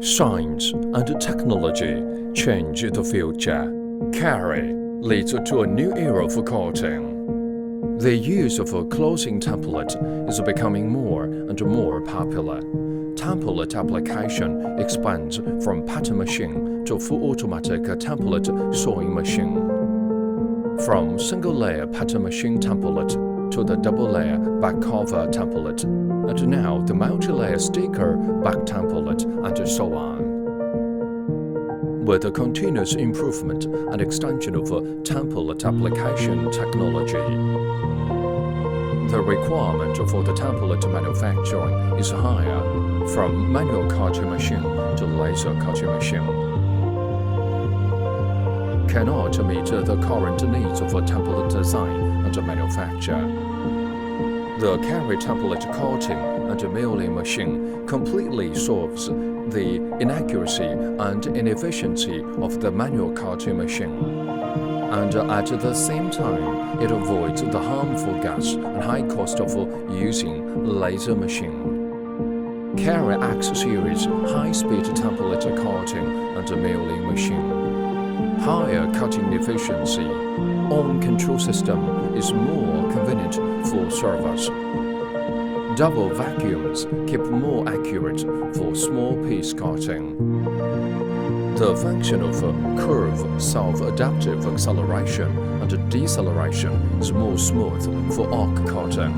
Science and technology change the future. CARV leads to a new era for coding. The use of a closing template is becoming more and more popular. Template application expands from pattern machine to full automatic template sewing machine. From single-layer pattern machine template to the double-layer back cover template, and now the multi-layer sticker back template, and so on. With the continuous improvement and extension of template application technology, the requirement for the template manufacturing is higher, from manual cutting machine to laser cutting machine. Cannot meet the current needs of template design and manufacture. The CARV template cutting and milling machine completely solves the inaccuracy and inefficiency of the manual cutting machine. And at the same time, it avoids the harmful gas and high cost of using laser machine. CARV X series high-speed template cutting and milling machine. Higher cutting efficiency. Own control system is more convenient for servers. Double vacuums keep more accurate for small piece cutting. The function of CARV self-adaptive acceleration and deceleration is more smooth for arc cutting.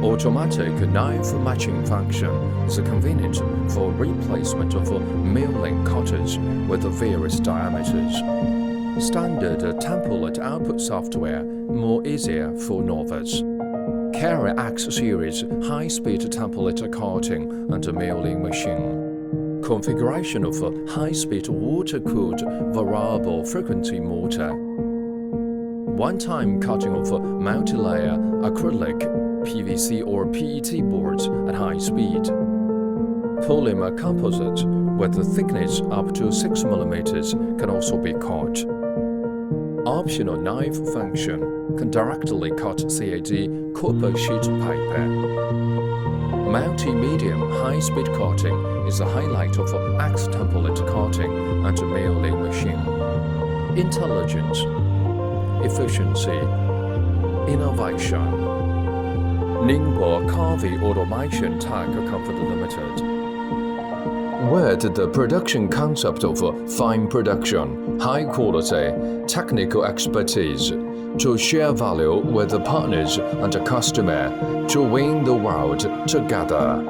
Automatic knife matching function is convenient for replacement of milling cutters with various diameters. Standard template output software more easier for novice. CARV X series high-speed template cutting and milling machine. Configuration of high-speed water-cooled variable frequency motor. One-time cutting of multi-layer acrylic, PVC or PET boards at high speed. Polymer composite with a thickness up to 6 mm can also be cut. Optional knife function can directly cut CAD copper sheet paper. Multi-medium high-speed cutting is the highlight of X template cutting and milling machine. Intelligence, efficiency, innovation. Ningbo CARV Automation Tech Company Limited. With the production concept of fine production, high quality, technical expertise, to share value with the partners and the customer, to win the world together.